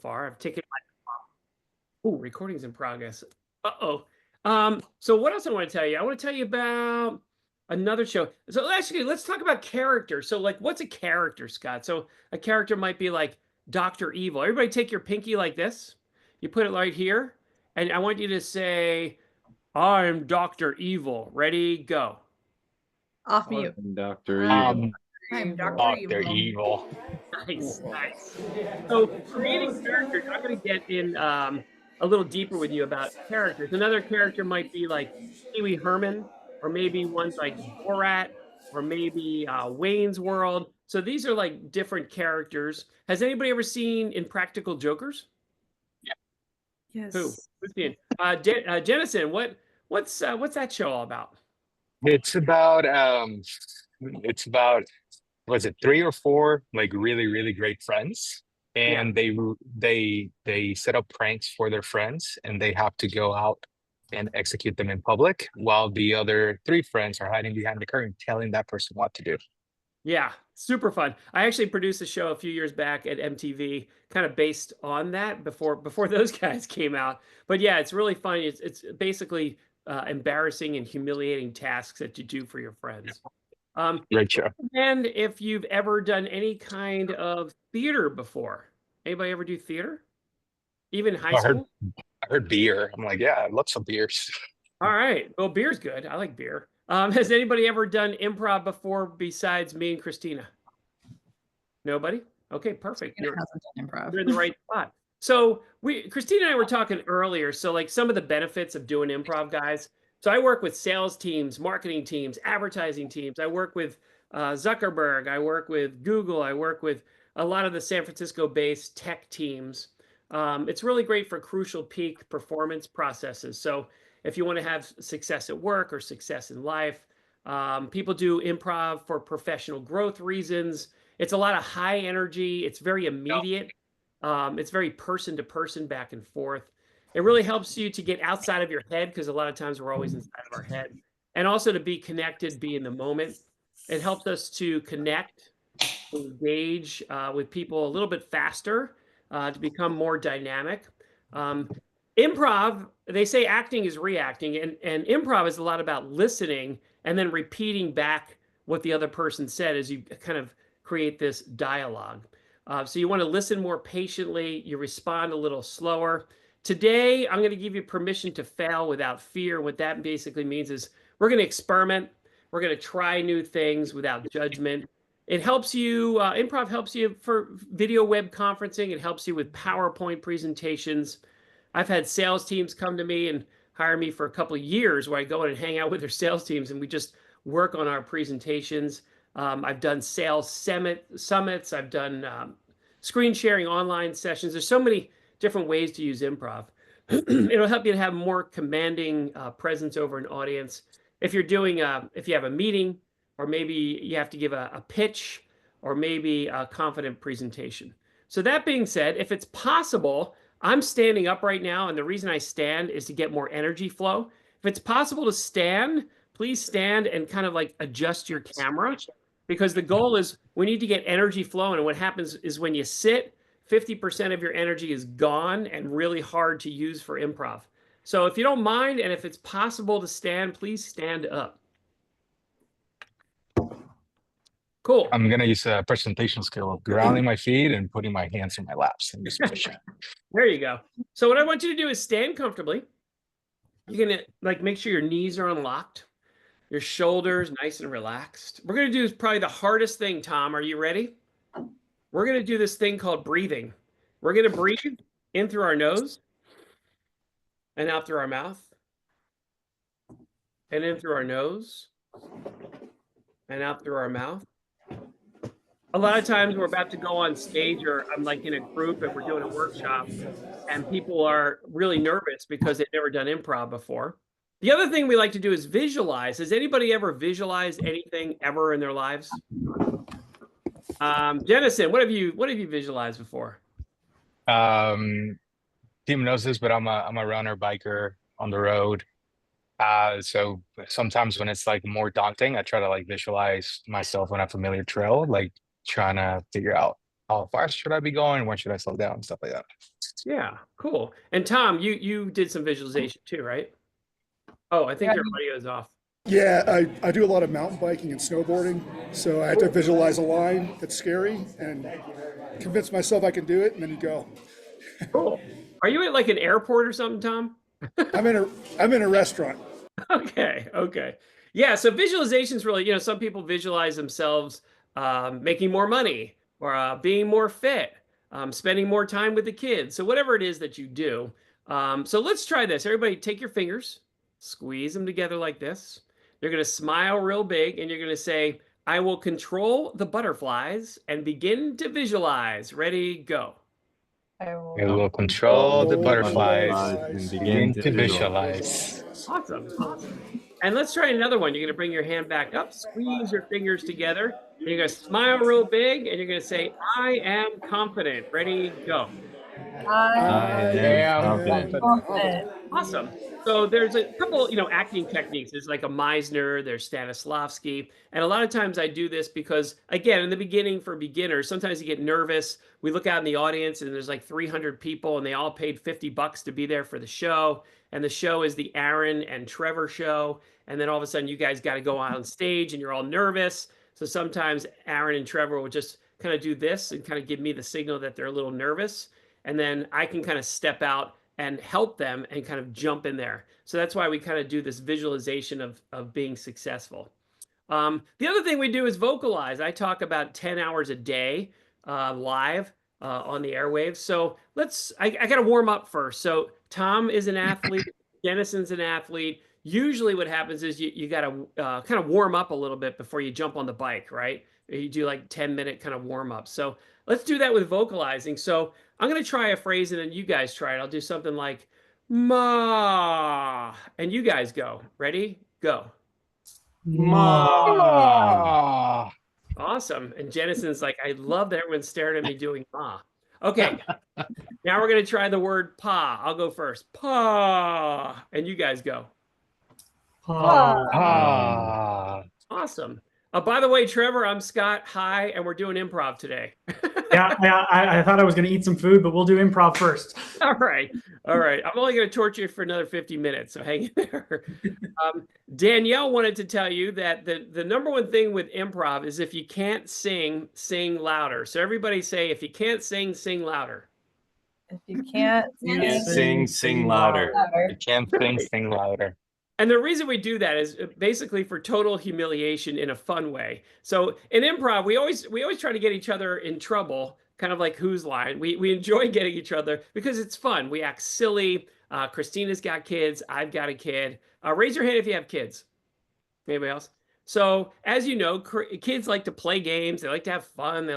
far. I've taken my recording's in progress. Uh-oh. So what else I want to tell you? I want to tell you about another show. So actually, let's talk about character. So, like, what's a character, Scott? So a character might be like Dr. Evil. Everybody take your pinky like this. You put it right here, and I want you to say, I'm Dr. Evil. Ready, go. Off mute. Dr. I'm Evil. I'm Dr. Dr. Evil. Evil. Nice, nice. So creating characters, I'm going to get in a little deeper with you about characters. Another character might be like Pee Wee Herman, or maybe one's like Borat, or maybe Wayne's World. So these are like different characters. Has anybody ever seen Impractical Jokers? Yes. Who? Who's seen? Jennison, what's that show all about? It's about was it three or four like really really great friends, Yeah. and they set up pranks for their friends, and they have to go out and execute them in public while the other three friends are hiding behind the curtain telling that person what to do. Yeah, super fun. I actually produced a show a few years back at MTV, kind of based on that before those guys came out. But yeah, it's really fun. It's basically embarrassing and humiliating tasks that you do for your friends. Great show. And if you've ever done any kind of theater before, anybody ever do theater? Even high I heard school? I heard beer. I'm like, yeah, I love some beers. All right. Well, beer's good. I like beer. Has anybody ever done improv before besides me and Christina? Nobody? Okay, perfect. Christina hasn't done improv. You're in the right spot. So Christina and I were talking earlier. So like some of the benefits of doing improv, guys. So I work with sales teams, marketing teams, advertising teams. I work with Zuckerberg. I work with Google. I work with a lot of the San Francisco-based tech teams. It's really great for crucial peak performance processes. So if you want to have success at work or success in life, people do improv for professional growth reasons. It's a lot of high energy. It's very immediate. It's very person to person, back and forth. It really helps you to get outside of your head, because a lot of times we're always inside of our head, and also to be connected, be in the moment. It helps us to connect, engage with people a little bit faster, to become more dynamic. Improv, they say acting is reacting, and improv is a lot about listening and then repeating back what the other person said as you kind of create this dialogue. So you want to listen more patiently, you respond a little slower. Today, I'm going to give you permission to fail without fear. What that basically means is we're going to experiment. We're going to try new things without judgment. It helps you, improv helps you for video web conferencing. It helps you with PowerPoint presentations. I've had sales teams come to me and hire me for a couple of years where I go in and hang out with their sales teams and we just work on our presentations. I've done sales summits. I've done screen sharing online sessions. There's so many different ways to use improv. It'll help you to have more commanding presence over an audience. If you're doing, if you have a meeting, or maybe you have to give a pitch, or maybe a confident presentation. So that being said, if it's possible, I'm standing up right now, and the reason I stand is to get more energy flow. If it's possible to stand, please stand and kind of like adjust your camera, because the goal is we need to get energy flowing. And what happens is when you sit, 50% of your energy is gone and really hard to use for improv. So if you don't mind, and if it's possible to stand, please stand up. Cool. I'm gonna use a presentation skill of grounding my feet and putting my hands in my laps and just push it. There you go. So what I want you to do is stand comfortably. You're gonna like make sure your knees are unlocked, your shoulders nice and relaxed. We're gonna do probably the hardest thing, Tom. Are you ready? We're gonna do this thing called breathing. We're gonna breathe in through our nose and out through our mouth, and in through our nose and out through our mouth. A lot of times we're about to go on stage, or I'm like in a group and we're doing a workshop, and people are really nervous because they've never done improv before. The other thing we like to do is visualize. Has anybody ever visualized anything ever in their lives? Jennison, what have you visualized before? Team knows this, but I'm a runner, biker on the road. So sometimes when it's like more daunting, I try to like visualize myself on a familiar trail, like trying to figure out how fast should I be going? When should I slow down? Stuff like that. Yeah, cool. And Tom, you did some visualization too, right? Oh, I think Yeah. your audio is off. Yeah, I do a lot of mountain biking and snowboarding, so I have to visualize a line that's scary and convince myself I can do it, and then you go. Cool. Are you at like an airport or something, Tom? I'm in a restaurant. Okay, okay. Yeah, so visualization is really, some people visualize themselves making more money or being more fit, spending more time with the kids. So whatever it is that you do. So let's try this. Everybody take your fingers, squeeze them together like this. You're going to smile real big and you're going to say, I will control the butterflies and begin to visualize. Ready, go. I will. It will control the butterflies. Butterflies. Begin to visualize. Awesome. And let's try another one. You're going to bring your hand back up, squeeze your fingers together. And you're going to smile real big and you're going to say, I am confident. Ready, go. I am confident. Awesome. So there's a couple, acting techniques. There's like a Meisner, there's Stanislavski. And a lot of times I do this because, again, in the beginning for beginners, sometimes you get nervous. We look out in the audience and there's like 300 people and they all paid $50 to be there for the show. And the show is the Aaron and Trevor show. And then all of a sudden you guys got to go out on stage and you're all nervous. So sometimes Aaron and Trevor will just kind of do this and kind of give me the signal that they're a little nervous. And then I can kind of step out and help them and kind of jump in there. So that's why we kind of do this visualization of being successful. The other thing we do is vocalize. I talk about 10 hours a day live on the airwaves. So I got to warm up first. So Tom is an athlete. Jennison's an athlete. Usually what happens is you got to kind of warm up a little bit before you jump on the bike, right? You do like 10-minute kind of warm up. So let's do that with vocalizing. So I'm going to try a phrase and then you guys try it. I'll do something like ma, and you guys go. Ready? Go. Ma. Awesome. And Jennison's like, I love that everyone's staring at me doing ma. Okay. Now we're going to try the word pa. I'll go first. Pa. And you guys go. Ah. Awesome. By the way, Trevor, I'm Scott. Hi. And we're doing improv today. Yeah, I thought I was going to eat some food, but we'll do improv first. All right. I'm only going to torture you for another 50 minutes, so hang in there. Danielle wanted to tell you that the number one thing with improv is if you can't sing, sing louder. So everybody say, if you can't sing, sing louder. If you can't Sing louder. You can't sing louder. And the reason we do that is basically for total humiliation in a fun way. So in improv, we always try to get each other in trouble, kind of like Whose Line. We enjoy getting each other because it's fun. We act silly. Christina's got kids. I've got a kid. Raise your hand if you have kids. Anybody else? So as you know, kids like to play games. They like to have fun.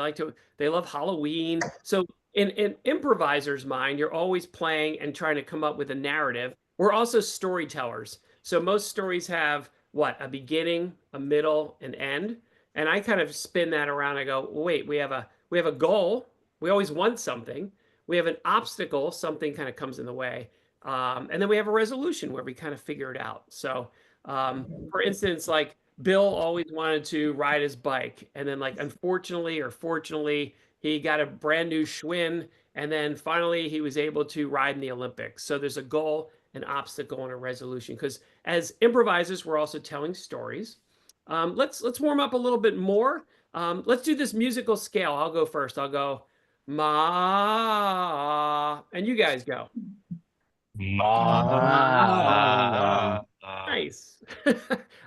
They love Halloween. So in improviser's mind, you're always playing and trying to come up with a narrative. We're also storytellers. So most stories have what? A beginning, a middle, an end. And I kind of spin that around. I go, wait, we have a goal. We always want something. We have an obstacle. Something kind of comes in the way. And then we have a resolution where we kind of figure it out. So for instance, like Bill always wanted to ride his bike. And then like, unfortunately or fortunately, he got a brand new Schwinn. And then finally he was able to ride in the Olympics. So there's a goal, an obstacle, and a resolution. Because as improvisers, we're also telling stories. Let's warm up a little bit more. Let's do this musical scale. I'll go first. I'll go ma, and you guys go. Ma. Nice.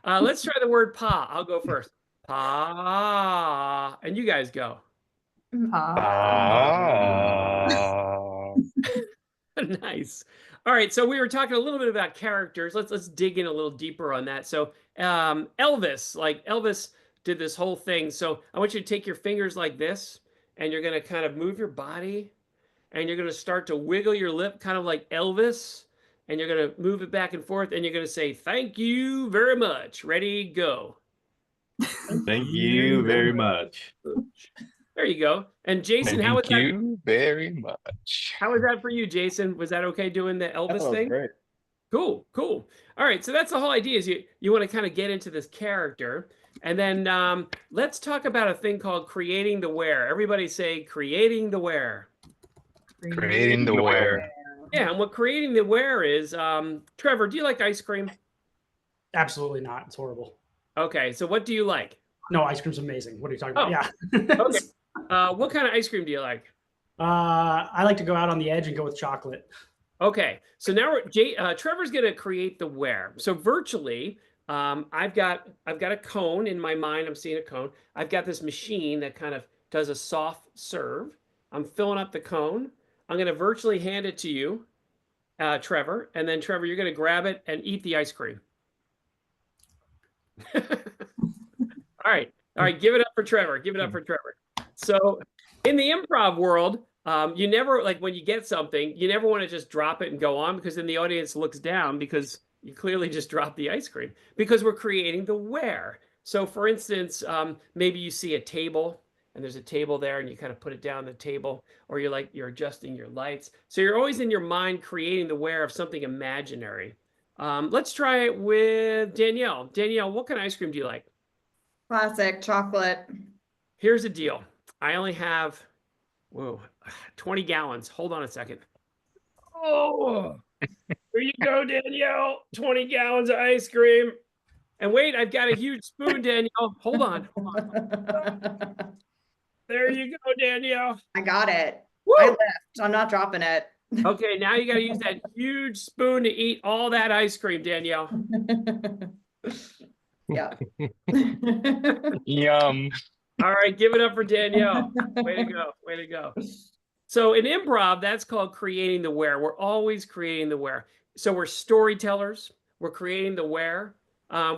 Let's try the word pa. I'll go first. Pa, and you guys go. Ah. Nice. All right, so we were talking a little bit about characters. Let's dig in a little deeper on that. So Elvis did this whole thing. So I want you to take your fingers like this, and you're going to kind of move your body, and you're going to start to wiggle your lip, kind of like Elvis, and you're going to move it back and forth, and you're going to say, "Thank you very much." Ready, go. Thank you very much. There you go. And Jason, how was Thank that? you very much. How was that for you, Jason? Was that okay doing the Elvis thing? Great. Cool. All right, so that's the whole idea is you want to kind of get into this character. And then let's talk about a thing called creating the where. Everybody say creating the where. Creating the where. Yeah, and what creating the where is, Trevor, do you like ice cream? Absolutely not. It's horrible. Okay, so what do you like? No, ice cream's amazing. What are you talking Oh, about? Yeah. Okay. What kind of ice cream do you like? I like to go out on the edge and go with chocolate. Okay, so now Trevor's going to create the where. So virtually, I've got a cone in my mind. I'm seeing a cone. I've got this machine that kind of does a soft serve. I'm filling up the cone. I'm going to virtually hand it to you, Trevor, and then Trevor, you're going to grab it and eat the ice cream. All right, give it up for Trevor. Give it up for Trevor. So in the improv world, you never, like when you get something, you never want to just drop it and go on, because then the audience looks down because you clearly just dropped the ice cream, because we're creating the where. So for instance, maybe you see a table and there's a table there and you kind of put it down the table, or you're adjusting your lights. So you're always in your mind creating the where of something imaginary. Let's try it with Danielle. Danielle, what kind of ice cream do you like? Classic chocolate. Here's the deal. I only have, 20 gallons. Hold on a second. Oh, here you go, Danielle. 20 gallons of ice cream. And wait, I've got a huge spoon, Danielle. Hold on. There you go, Danielle. I got it. Woo! I lift. I'm not dropping it. Okay, now you got to use that huge spoon to eat all that ice cream, Danielle. Yeah. Yum. All right, give it up for Danielle. Way to go. Way to go. So in improv, that's called creating the where. We're always creating the where. So we're storytellers. We're creating the where.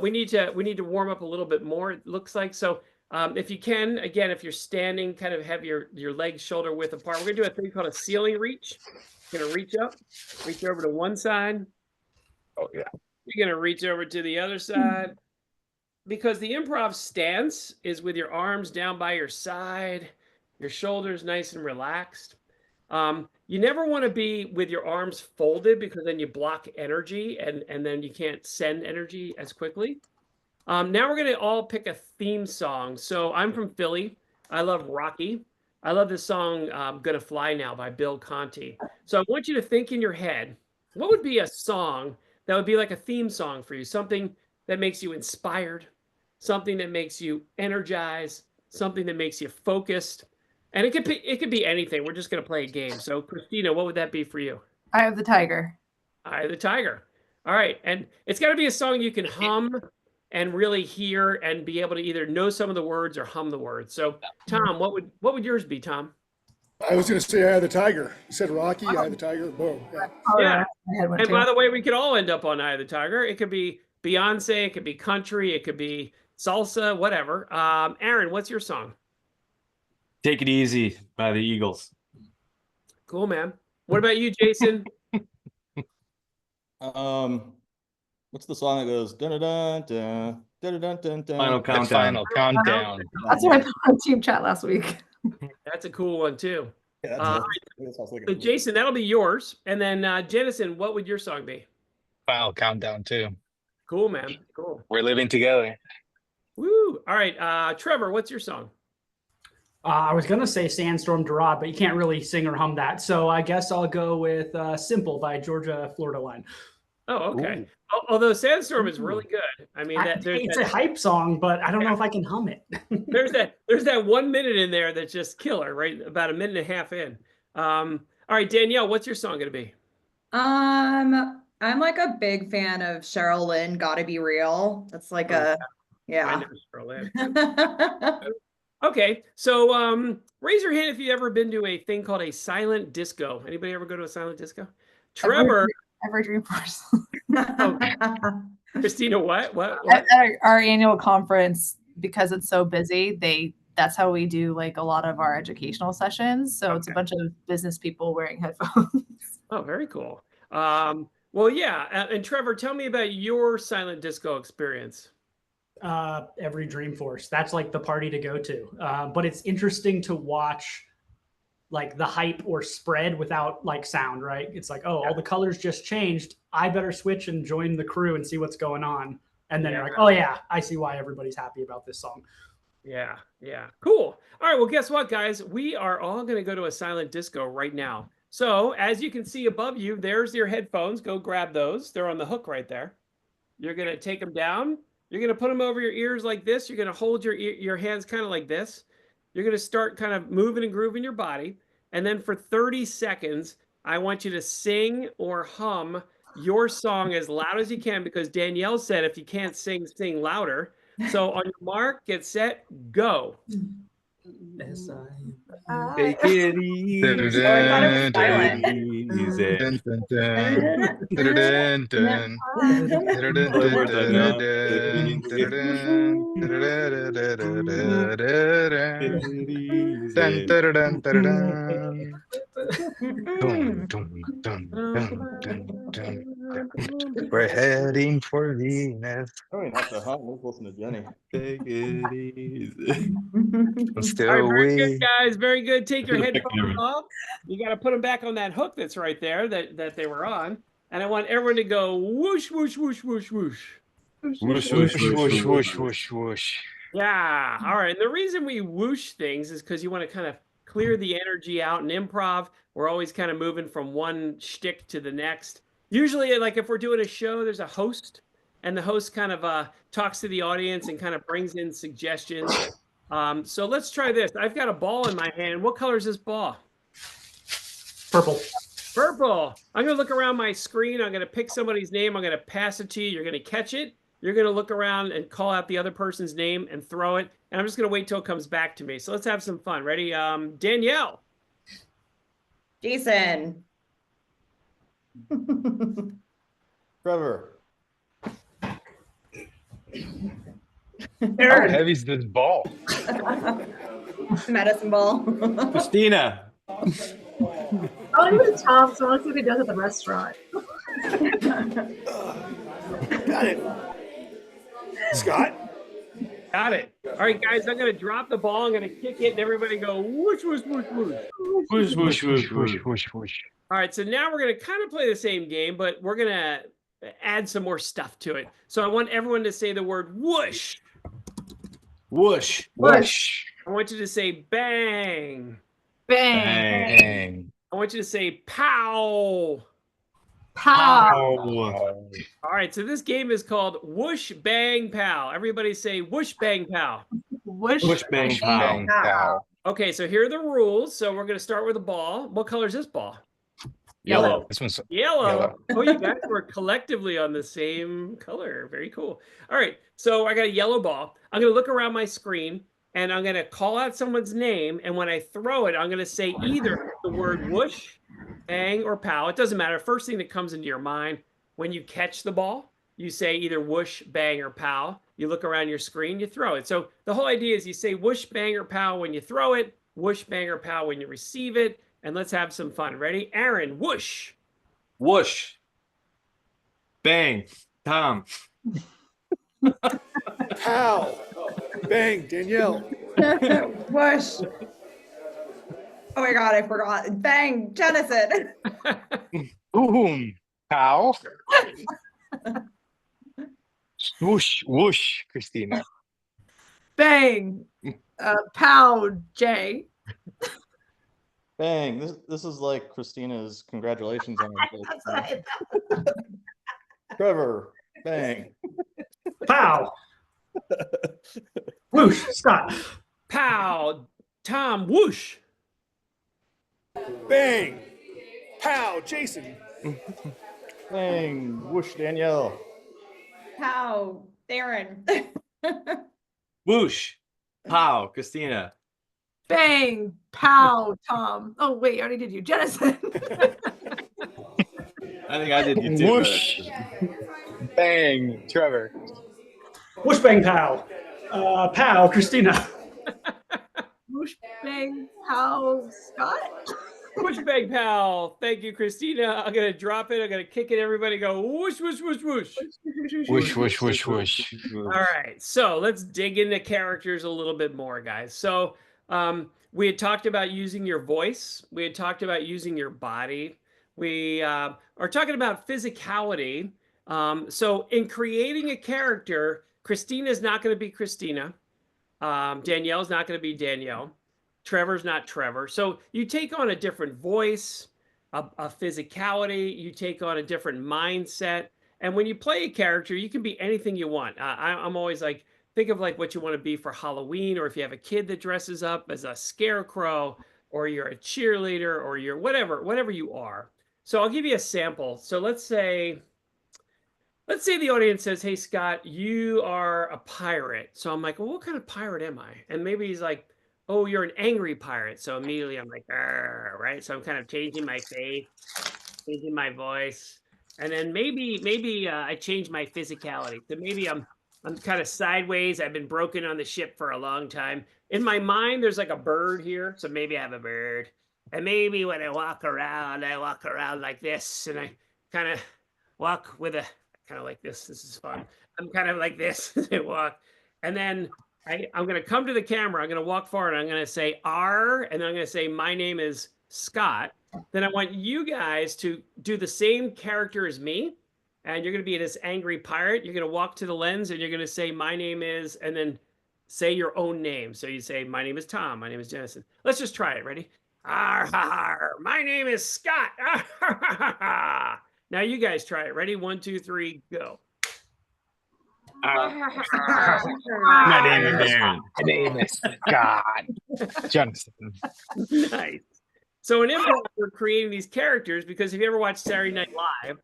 We need to warm up a little bit more, it looks like. So if you can, again, if you're standing, kind of have your legs shoulder width apart. We're going to do a thing called a ceiling reach. You're going to reach up, reach over to one side. Oh, yeah. You're going to reach over to the other side. Because the improv stance is with your arms down by your side, your shoulders nice and relaxed. You never want to be with your arms folded, because then you block energy and then you can't send energy as quickly. Now we're going to all pick a theme song. So I'm from Philly. I love Rocky. I love this song, Gonna Fly Now by Bill Conti. So I want you to think in your head, what would be a song that would be like a theme song for you? Something that makes you inspired, something that makes you energized, something that makes you focused. And it could be anything. We're just going to play a game. So Christina, what would that be for you? Eye of the Tiger. Eye of the Tiger. All right. And it's got to be a song you can hum and really hear and be able to either know some of the words or hum the words. So Tom, what would yours be, Tom? I was going to say Eye of the Tiger. You said Rocky, Eye of the Tiger. Boom. Yeah. Oh, Yeah. my head went And too. by the way, we could all end up on Eye of the Tiger. It could be Beyonce, it could be country, it could be salsa, whatever. Aaron, what's your song? Take It Easy by the Eagles. Cool, man. What about you, Jason? What's the song that goes dun dun dun dun dun dun dun? Final The countdown. final countdown. That's what I put on team chat last week. That's a cool one too. Yeah, Uh, that's what I was looking So for. Jason, that'll be yours. And then Jennison, what would your song be? Final countdown too. Cool, man. Cool. We're living together. Woo. All right. Trevor, what's your song? I was going to say Sandstorm Dorade, but you can't really sing or hum that. So I guess I'll go with Simple by Georgia Florida Line. Oh, okay. Although Sandstorm is really good. I mean, It's a hype song, but I don't know if I can hum it. there's that 1 minute in there that's just killer, right? About a minute and a half in. All right, Danielle, what's your song going to be? I'm like a big fan of Cheryl Lynn, Gotta Be Real. That's like Oh, I yeah. know Sterling. Okay, so raise your hand if you've ever been to a thing called a silent disco. Anybody ever go to a silent disco? Trevor, Every Dreamforce. Christina, what? At our annual conference, because it's so busy, that's how we do like a lot of our educational sessions. So it's a Okay. bunch of business people wearing headphones. Oh, very cool. Well, yeah. And Trevor, tell me about your silent disco experience. Every Dreamforce. That's like the party to go to. But it's interesting to watch like the hype or spread without like sound, right? It's like, oh, all the colors just changed. I better switch and join the crew and see what's going on. And then you're like, oh yeah, I see why everybody's happy about this song. Yeah, yeah. Cool. All right, well, guess what, guys? We are all going to go to a silent disco right now. So as you can see above you, there's your headphones. Go grab those. They're on the hook right there. You're going to take them down. You're going to put them over your ears like this. You're going to hold your hands kind of like this. You're going to start kind of moving and grooving your body. And then for 30 seconds, I want you to sing or hum your song as loud as you can, because Danielle said if you can't sing, sing louder. So on your mark, get set, go. Take it easy. I thought it was silent. Easy. Dun, dun, dun. Dun, dun, dun. Dun, dun, dun. Dun, dun, dun, dun, dun, dun, dun. We're heading for Venus. I don't even have to hunt. Let's listen to Jenny. Take it easy. And All still right, very good, we guys. Very good. Take your Look at headphones camera. off. You got to put them back on that hook that's right there that they were on. And I want everyone to go whoosh, whoosh, whoosh, whoosh, whoosh. Whoosh, whoosh, whoosh, whoosh, whoosh, whoosh, whoosh. Yeah. All right. And the reason we whoosh things is because you want to kind of clear the energy out in improv. We're always kind of moving from one shtick to the next. Usually, like if we're doing a show, there's a host, and the host kind of talks to the audience and kind of brings in suggestions. So let's try this. I've got a ball in my hand. What color is this ball? Purple. Purple. I'm going to look around my screen. I'm going to pick somebody's name. I'm going to pass it to you. You're going to catch it. You're going to look around and call out the other person's name and throw it. And I'm just going to wait till it comes back to me. So let's have some fun. Ready? Danielle. Jason. Trevor. How heavy is this ball? Medicine ball. Christina. I want to go to Tom, so I want to see what he does at the restaurant. Got it. Scott? Got it. All right, guys, I'm going to drop the ball. I'm going to kick it, and everybody go whoosh, whoosh, whoosh, whoosh. Whoosh, whoosh, whoosh, whoosh. whoosh, whoosh. All right, so now we're going to kind of play the same game, but we're going to add some more stuff to it. So I want everyone to say the word whoosh. Whoosh. Whoosh. I want you to say bang. Bang. Bang. I want you to say pow. Pow. Ow. All right, so this game is called Whoosh Bang Pow. Everybody say whoosh bang pow. Whoosh. Whoosh, bang, pow. Bang, pow. Okay, so here are the rules. So we're going to start with a ball. What color is this ball? Yellow. This one's Yellow. Oh, you guys were collectively on the same color. Very cool. All right, so I got a yellow ball. I'm going to look around my screen, and I'm going to call out someone's name. And when I throw it, I'm going to say either the word whoosh, bang, or pow. It doesn't matter. First thing that comes into your mind when you catch the ball, you say either whoosh, bang, or pow. You look around your screen, you throw it. So the whole idea is you say whoosh, bang, or pow when you throw it, whoosh, bang, or pow when you receive it. And let's have some fun. Ready? Aaron, whoosh. Whoosh. Bang. Tom. Pow. Bang. Danielle. Whoosh. Oh my God, I forgot. Bang, Jennison. boom. Pow. Whoosh, whoosh, Christina. Bang. Pow. Jay. Bang. This is like Christina's congratulations on her That's what I thought. Trevor. Bang. Pow. Whoosh. Scott. Pow. Tom, whoosh. Bang. Pow. Jason. Bang. Whoosh, Danielle. Pow, Darren. Whoosh. Pow. Christina. Bang. Pow. Tom. Oh, wait, I already did you. Jennison. I think I did you too. Whoosh. Bang. Trevor. Whoosh, bang, pow. Pow, Christina. Whoosh. Bang. Pow. Scott. Whoosh, bang, pow. Thank you, Christina. I'm going to drop it. I'm going to kick it. Everybody go whoosh, whoosh, whoosh, whoosh. Whoosh, whoosh, whoosh, whoosh. All right. So let's dig into characters a little bit more, guys. So we had talked about using your voice. We had talked about using your body. We are talking about physicality. So in creating a character, Christina's not going to be Christina. Danielle's not going to be Danielle. Trevor's not Trevor. So you take on a different voice, a physicality, you take on a different mindset. And when you play a character, you can be anything you want. I'm always like, think of like what you want to be for Halloween, or if you have a kid that dresses up as a scarecrow, or you're a cheerleader, or you're whatever you are. So I'll give you a sample. So let's say the audience says, "Hey, Scott, you are a pirate." So I'm like, "Well, what kind of pirate am I?" And maybe he's like, "Oh, you're an angry pirate." So immediately I'm like, right? So I'm kind of changing my face, changing my voice. And then maybe I change my physicality. So maybe I'm kind of sideways. I've been broken on the ship for a long time. In my mind, there's like a bird here. So maybe I have a bird. And maybe when I walk around like this, and I kind of walk with a kind of like this. This is fun. I'm kind of like this as I walk. And then I'm going to come to the camera. I'm going to walk forward. I'm going to say R, and then I'm going to say, "My name is Scott." Then I want you guys to do the same character as me. And you're going to be this angry pirate. You're going to walk to the lens and you're going to say, "My name is," and then say your own name. So you say, "My name is Tom. My name is Jennison." Let's just try it. Ready? "Arr, ha, ha, my name is Scott." Arr, ha, ha, ha. Now you guys try it. Ready? 1, 2, 3, go. My name is Aaron. My name is Scott Johnson. Nice. So in improv, we're creating these characters because if you ever watch Saturday Night Live,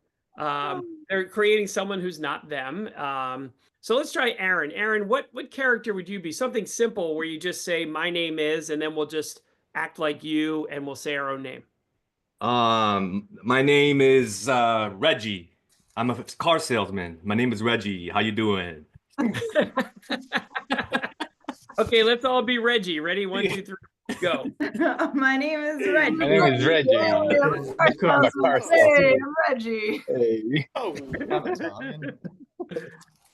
they're creating someone who's not them. So let's try Aaron. Aaron, what character would you be? Something simple where you just say, "My name is," and then we'll just act like you and we'll say our own name. My name is Reggie. I'm a car salesman. My name is Reggie. How you doing? Okay, let's all be Reggie. Ready? 1, 2, 3, go. My name is Reggie. My name is Reggie. I'm a car Hey, salesman. Reggie. Hey. Oh, I'm Italian.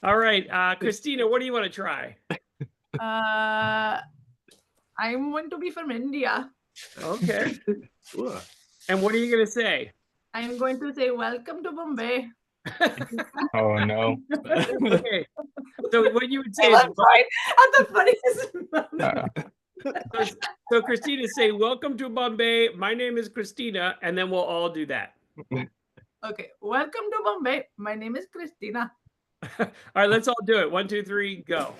All right, Christina, what do you want to try? I'm going to be from India. Okay. Sure. And what are you going to say? I'm going to say, "Welcome to Bombay." Oh no. Okay. So what you would say I is, love right at the funniest moment. so Christina, say, "Welcome to Bombay. My name is Christina," and then we'll all do that. Okay, welcome to Bombay. My name is Christina. All right, let's all do it. 1, 2, 3, go.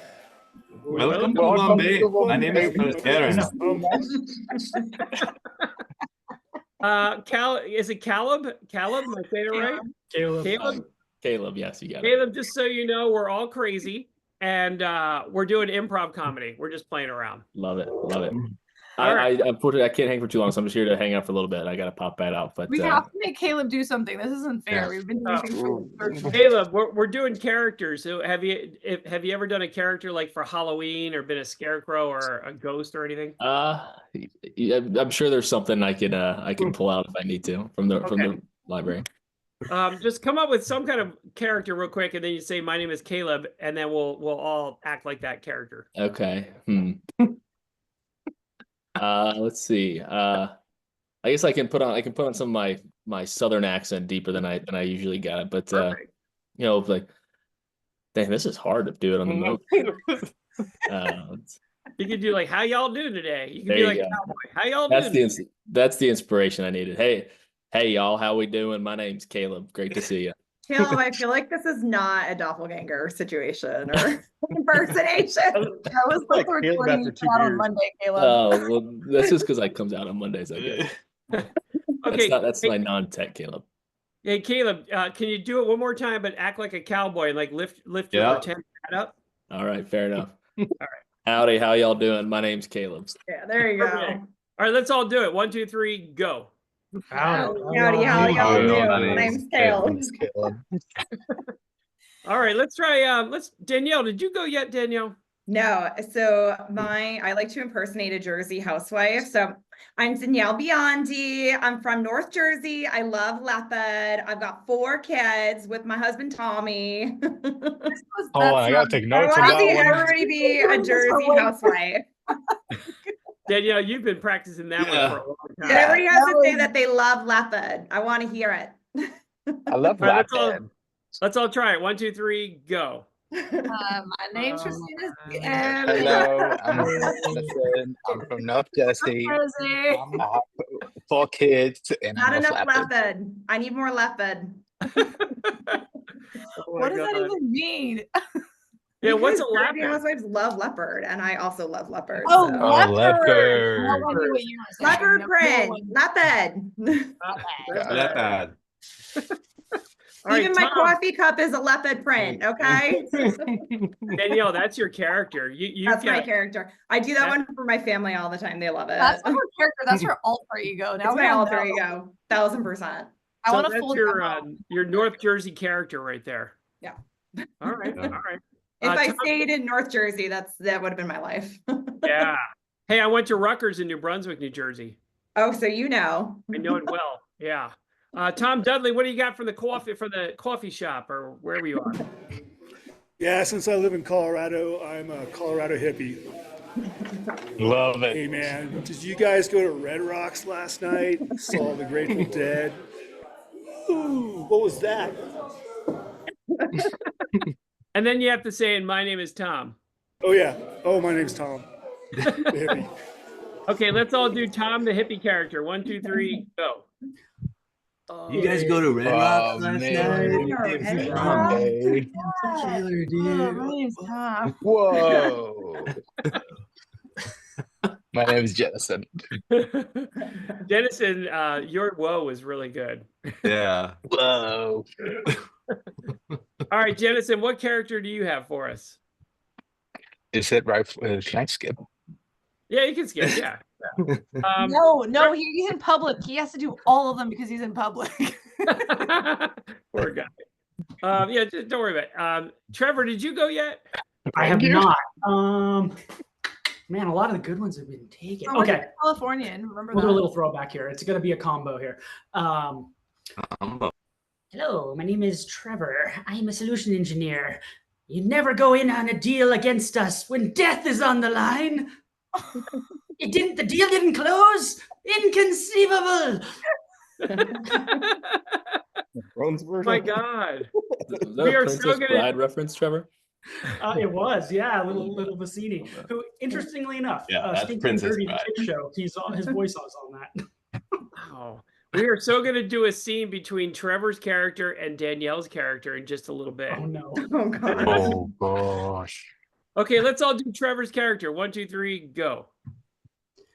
Welcome to Welcome Bombay. to My name is Aaron. Is it Caleb? Caleb, am I saying it right? Caleb. Caleb, yes, you got it. Caleb, just so you know, we're all crazy and we're doing improv comedy. We're just playing around. Love it. Love it. All right. Unfortunately, I can't hang for too long, so I'm just here to hang out for a little bit. I got to pop that out. But We have to make Caleb do something. This isn't fair. Yeah. We've been doing things for Caleb, we're doing characters. So have you ever done a character like for Halloween or been a scarecrow or a ghost or anything? I'm sure there's something I can pull out if I need to from the library. Just come up with some kind of character real quick, and then you say, "My name is Caleb," and then we'll all act like that character. Okay. Let's see. I guess I can put on some of my southern accent deeper than I usually got it, but like, dang, this is hard to do it on the move. You could do like, "How y'all doing today?" You could be like, "Cowboy, how y'all doing?" That's the inspiration I needed. Hey y'all, how we doing? My name's Caleb. Great to see you. Caleb, I feel like this is not a doppelganger situation or impersonation. That was like recording on Monday, Caleb. Oh, well, that's just because it comes out on Mondays, I guess. Okay, that's my non-tech Caleb. Hey, Caleb, can you do it one more time, but act like a cowboy and like lift your pretend hat up? All right, fair enough. All right. Howdy, how y'all doing? My name's Caleb. Yeah, there you go. Okay. All right, let's all do it. 1, 2, 3, go. Howdy, how y'all doing? My name's Caleb. All right, let's try. Danielle, did you go yet, Danielle? No, so I like to impersonate a Jersey housewife. So I'm Danielle Biondi. I'm from North Jersey. I love leopard. I've got 4 kids with my husband Tommy. Oh, I gotta take notes I on want to see that one. everybody be a Jersey housewife. Danielle, you've been practicing that one for a long time. And everybody has to say that they love leopard. I want to hear it. I love All right, that. Let's all try it. 1, 2, 3, go. My name's Christina. Hello, I'm Jonathan. I'm from North Jersey. Rosie. I have 4 kids and Not I'm a enough flathead. leopard. I need more leopard. What does that even mean? Yeah, what's a Because Jersey leopard? Housewives love leopard, and I also love leopard. Oh, so. Oh, leopard. No leopard. one knew what you were saying. Leopard No print, one- leopard. Not bad. All right, Even my Tom. coffee cup is a leopard print. Okay, Danielle, that's your character. You that's my got- character. I do that one for my family all the time. They love it. That's not her character. That's her alter ego. Now It's we my all alter know. ego, 1000%. I So want to that's fool your North Jersey character right there. Yeah. All right. Yeah. All right. If I Tom- stayed in North Jersey, that would have been my life. Yeah. Hey, I went to Rutgers in New Brunswick, New Jersey. Oh, so you know. I know it well. Yeah. Tom Dudley, what do you got from the coffee shop or wherever you are? Yeah, since I live in Colorado, I'm a Colorado hippie. Love it. Hey man, did you guys go to Red Rocks last night? Saw the Grateful Dead. Ooh, what was that? And then you have to say, and my name is Tom. Oh yeah. Oh, my name's Tom. The hippie. Okay, let's all do Tom the hippie character. 1, 2, 3, go. You guys go to Red Rocks last night? Hey. Taylor, Oh, my name's Tom. Whoa. My name is Jennison. Jennison, your whoa was really good. Yeah. Whoa. All right, Jennison, what character do you have for us? Is it right? Can I skip? Yeah, you can skip. Yeah. No, he's in public. He has to do all of them because he's in public. Poor guy. Yeah, just don't worry about it. Trevor, did you go yet? I have not. Man, a lot of the good ones have been taken. Oh, Okay, Californian. Remember we'll that? do a little throwback here. It's going to be a combo here. Hello, my name is Trevor. I am a solution engineer. You never go in on a deal against us when death is on the line. The deal didn't close. Inconceivable. Thrones Oh version. my God. Is that We a are so Princess gonna- Bride reference, Trevor? It was, yeah, little Bassini, who, interestingly enough, Yeah, that's Stinking Princess Dirty, the Bride. kids show, his voice was on that. Wow. We are so going to do a scene between Trevor's character and Danielle's character in just a little bit. Oh no. Oh God. Oh gosh. Okay, let's all do Trevor's character. 1, 2, 3, go.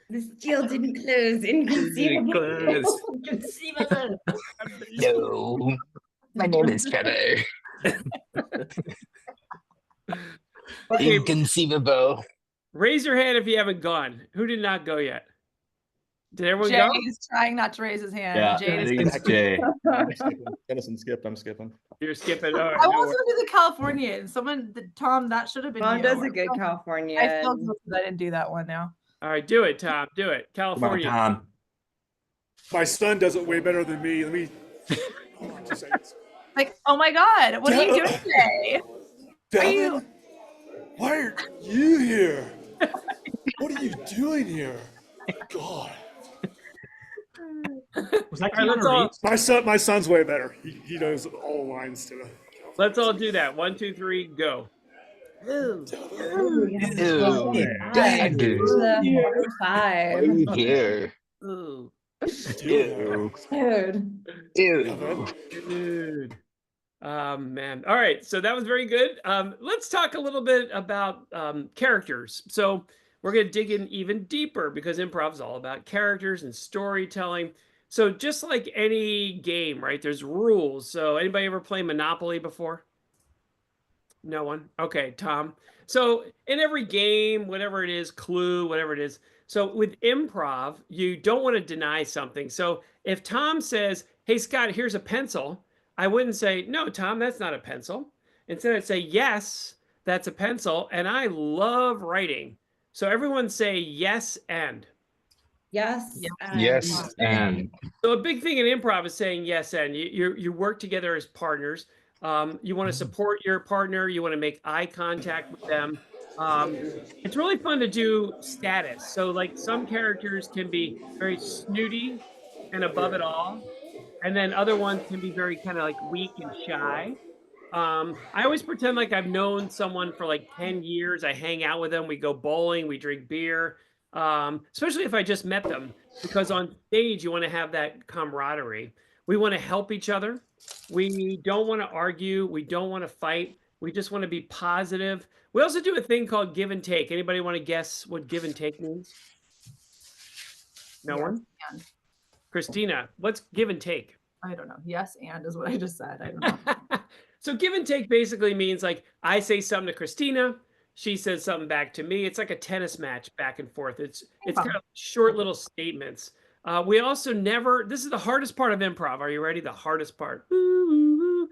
This deal didn't close. Inconceivable. Close. Inconceivable. Hello. My name is Trevor. Okay, Inconceivable. raise your hand if you haven't gone. Who did not go yet? Did everyone Jay go? is trying not to raise his hand. Yeah, Jay I is think it's Jay. Jennison skipped. I'm skipping. You're skipping. All right, I no was worries. going to do the Californian. Tom, that should have been Mom you. does a good California. I feel good that I didn't do that one now. All right, do it, Tom. Do it. Come on, California. Tom. My son does it way better than me. Let me. Hold on 2 seconds. Like, oh my God, what are you doing today? Devin, why are you here? What are you doing here? God. Was that All right, let's Keanu all, Reeves? My son's way better. He knows all lines to the. let's all do that. 1, 2, 3, go. Ew. Five. Dad. Five. Here. Ooh. Ew. Dude. Ew. Dude. Man. All right. So that was very good. Let's talk a little bit about characters. So we're going to dig in even deeper because improv is all about characters and storytelling. So just like any game, right? There's rules. So anybody ever play Monopoly before? No one? Okay, Tom. So in every game, whatever it is, Clue, whatever it is. So with improv, you don't want to deny something. So if Tom says, hey, Scott, here's a pencil, I wouldn't say, no, Tom, that's not a pencil. Instead, I'd say, yes, that's a pencil. And I love writing. So everyone say yes and. Yes. Yes, and So a big thing in improv is saying yes and. You work together as partners. You want to support your partner. You want to make eye contact with them. It's really fun to do status. So like some characters can be very snooty and above it all. And then other ones can be very kind of like weak and shy. I always pretend like I've known someone for like 10 years. I hang out with them. We go bowling. We drink beer. Especially if I just met them, because on stage you want to have that camaraderie. We want to help each other. We don't want to argue. We don't want to fight. We just want to be positive. We also do a thing called give and take. Anybody want to guess what give and take means? No Yes, one? and. Christina, what's give and take? I don't know. Yes, and is what I just said. I don't know. So give and take basically means like I say something to Christina, she says something back to me. It's like a tennis match back and forth. It's kind of short little statements. We also never. This is the hardest part of improv. Are you ready? The hardest part. You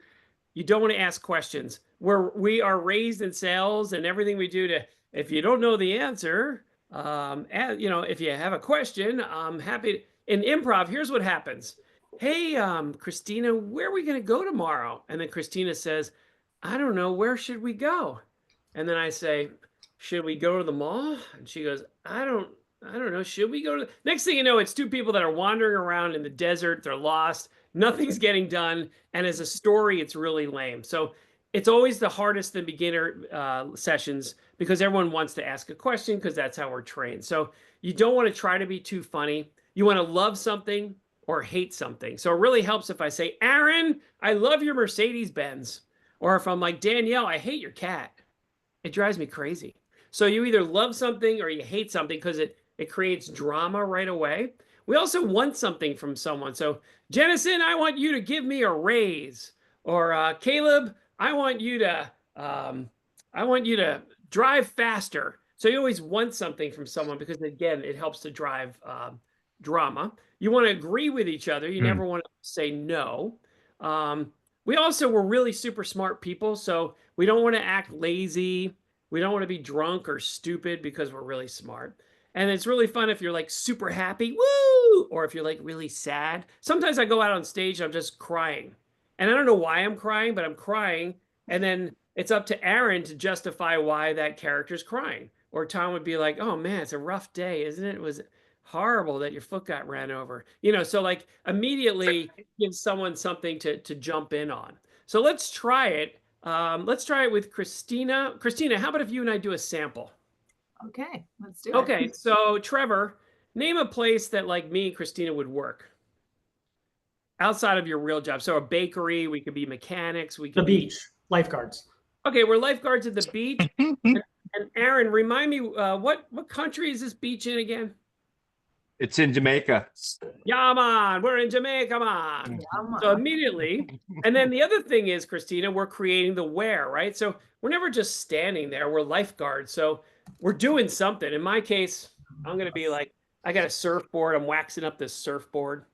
don't want to ask questions. We are raised in sales, and everything we do to. If you don't know the answer, if you have a question, I'm happy. In improv, here's what happens. Hey, Christina, where are we going to go tomorrow? And then Christina says, I don't know. Where should we go? And then I say, should we go to the mall? And she goes, I don't know. Should we go to next thing you know, it's two people that are wandering around in the desert. They're lost. Nothing's getting done. And as a story, it's really lame. So it's always the hardest in beginner sessions because everyone wants to ask a question because that's how we're trained. So you don't want to try to be too funny. You want to love something or hate something. So it really helps if I say, Aaron, I love your Mercedes-Benz. Or if I'm like, Danielle, I hate your cat. It drives me crazy. So you either love something or you hate something because it creates drama right away. We also want something from someone. So Jennison, I want you to give me a raise. Or Caleb, I want you to drive faster. So you always want something from someone because again, it helps to drive drama. You want to agree with each other. You never want to say no. We're really super smart people, so we don't want to act lazy. We don't want to be drunk or stupid because we're really smart. And it's really fun if you're like super happy, woo, or if you're like really sad. Sometimes I go out on stage and I'm just crying. And I don't know why I'm crying, but I'm crying. And then it's up to Aaron to justify why that character's crying. Or Tom would be like, oh man, it's a rough day, isn't it? It was horrible that your foot got ran over. So like immediately give someone something to jump in on. So let's try it. Let's try it with Christina. Christina, how about if you and I do a sample? Okay, let's do it. Okay, so Trevor, name a place that like me and Christina would work outside of your real job. So a bakery, we could be mechanics, we could The beach, lifeguards. Okay, we're lifeguards at the beach. And Aaron, remind me, what country is this beach in again? It's in Jamaica. Yeah, man, we're in Jamaica, man. Yeah, man. So immediately, and then the other thing is, Christina, we're creating the where, right? So we're never just standing there. We're lifeguards. So we're doing something. In my case, I'm going to be like, I got a surfboard. I'm waxing up this surfboard.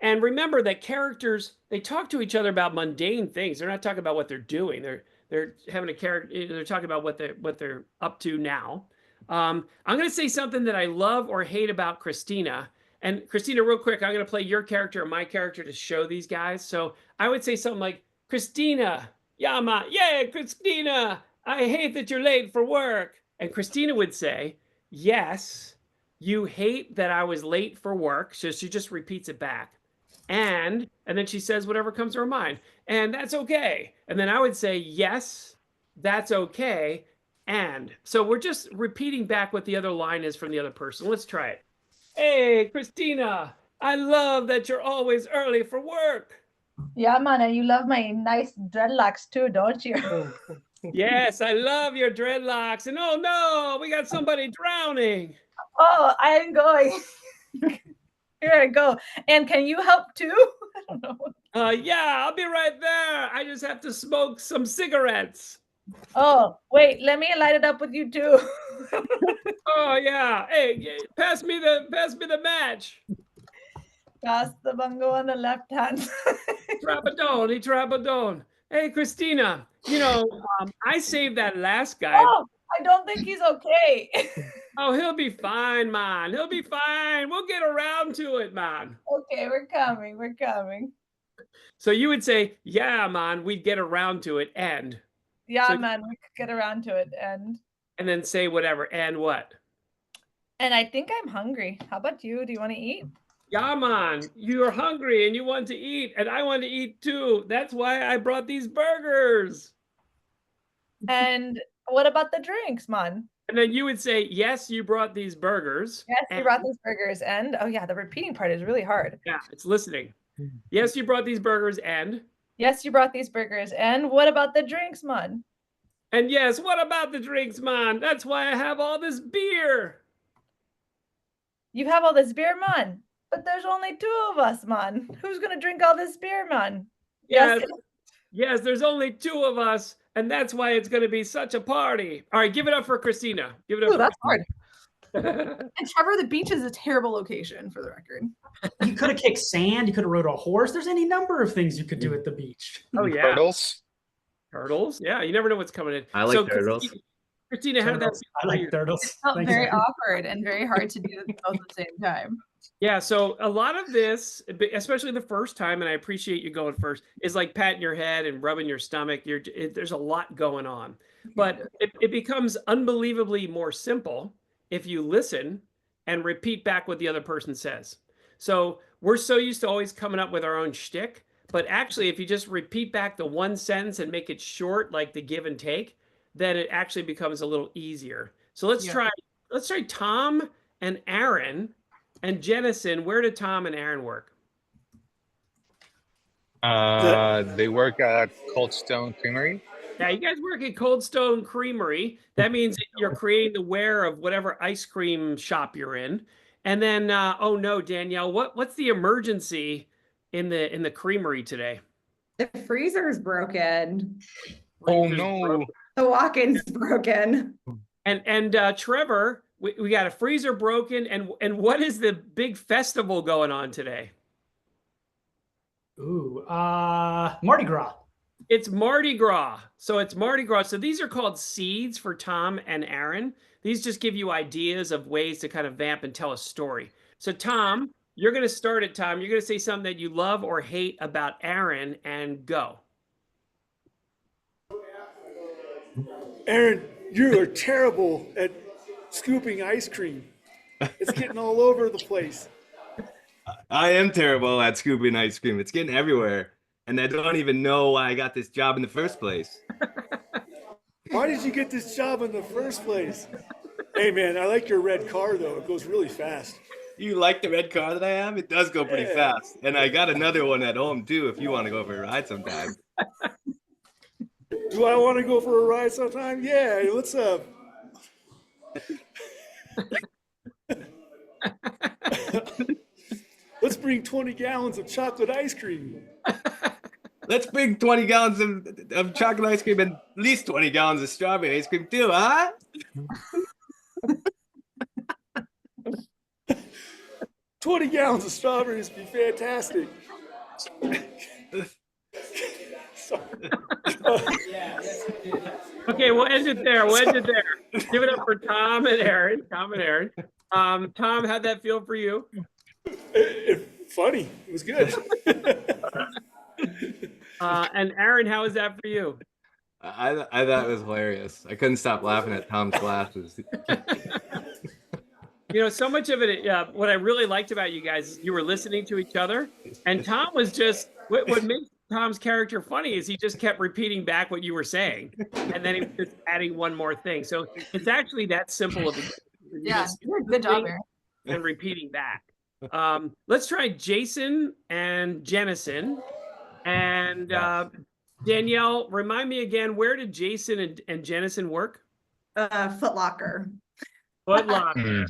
And remember that characters, they talk to each other about mundane things. They're not talking about what they're doing. They're having a character. They're talking about what they're up to now. I'm going to say something that I love or hate about Christina. And Christina, real quick, I'm going to play your character and my character to show these guys. So I would say something like, Christina, Yama, yeah, Christina, I hate that you're late for work. And Christina would say, yes, you hate that I was late for work. So she just repeats it back. And then she says whatever comes to her mind. And that's okay. And then I would say, yes, that's okay. And so we're just repeating back what the other line is from the other person. Let's try it. Hey, Christina, I love that you're always early for work. Yeah, man, and you love my nice dreadlocks too, don't you? Yes, I love your dreadlocks. And oh no, we got somebody drowning. Oh, I am going. Here I go. And can you help too? I don't know. Yeah, I'll be right there. I just have to smoke some cigarettes. Oh, wait, let me light it up with you too. Oh yeah. Hey, pass me the match. Pass the bungo on the left hand. Trapadone. Hey, Christina, I saved that last guy. Oh, I don't think he's okay. Oh, he'll be fine, man. He'll be fine. We'll get around to it, man. Okay, we're coming. So you would say, yeah, man, we'd get around to it, and. Yeah, So- man, we could get around to it. And then say whatever, and what? I think I'm hungry. How about you? Do you want to eat? Yeah, man, you're hungry and you want to eat, and I want to eat too. That's why I brought these burgers. And what about the drinks, man? And then you would say, yes, you brought these burgers. Yes, you and- brought these burgers. And oh yeah, the repeating part is really hard. Yeah, it's listening. Yes, you brought these burgers and Yes, you brought these burgers. And what about the drinks, man? and yes, what about the drinks, man? That's why I have all this beer. You have all this beer, man. But there's only 2 of us, man. Who's gonna drink all this beer, man? Yes, yes, there's only 2 of us, and that's why it's going to be such a party. All right, give it up for Christina. Give it up. Ooh, that's hard. Christina. And Trevor, the beach is a terrible location for the record. You could have kicked sand. You could have rode a horse. There's any number of things you could do at the beach. Oh yeah, Turtles. turtles. Yeah, you never know what's coming in. I like turtles. Christina, how did that? Turtles. I like turtles. It felt Thanks. very awkward and very hard to do both at the same time. Yeah, so a lot of this, especially the first time, and I appreciate you going first, is like patting your head and rubbing your stomach. There's a lot going on, but it becomes unbelievably more simple if you listen and repeat back what the other person says. So we're so used to always coming up with our own shtick, but actually, if you just repeat back the one sentence and make it short, like the give and take, then it actually becomes a little easier. So let's try Tom and Aaron. And Jennison, where did Tom and Aaron work? They work at Cold Stone Creamery. Yeah, you guys work at Cold Stone Creamery. That means that you're creating the ware of whatever ice cream shop you're in. And then, oh no, Danielle, what's the emergency in the creamery today? The freezer's broken. Oh no! The walk-in's broken. And Trevor, we got a freezer broken, and what is the big festival going on today? Ooh, Mardi Gras. It's Mardi Gras. So it's Mardi Gras. So these are called seeds for Tom and Aaron. These just give you ideas of ways to kind of vamp and tell a story. So Tom, you're going to start it, Tom. You're going to say something that you love or hate about Aaron, and go. Aaron, you are terrible at scooping ice cream. It's getting all over the place. I am terrible at scooping ice cream. It's getting everywhere. And I don't even know why I got this job in the first place. Why did you get this job in the first place? Hey man, I like your red car though. It goes really fast. You like the red car that I have? It does go pretty fast. And I got another one at home too if you want to go for a ride sometime. Do I want to go for a ride sometime? Yeah, let's let's bring 20 gallons of chocolate ice cream. Let's bring 20 gallons of chocolate ice cream and at least 20 gallons of strawberry ice cream too, huh? 20 gallons of strawberries would be fantastic. Okay, we'll end it there. Give it up for Tom and Aaron. Tom, how'd that feel for you? Funny. It was good. And Aaron, how was that for you? I thought it was hilarious. I couldn't stop laughing at Tom's glasses. You know, so much of it, what I really liked about you guys is you were listening to each other. And Tom was just, what makes Tom's character funny is he just kept repeating back what you were saying. And then he was just adding one more thing. So it's actually that simple of a Yeah, good job, Aaron. and repeating back. Let's try Jason and Jennison. And Danielle, remind me again, where did Jason and Jennison work? Foot Locker. Foot Locker.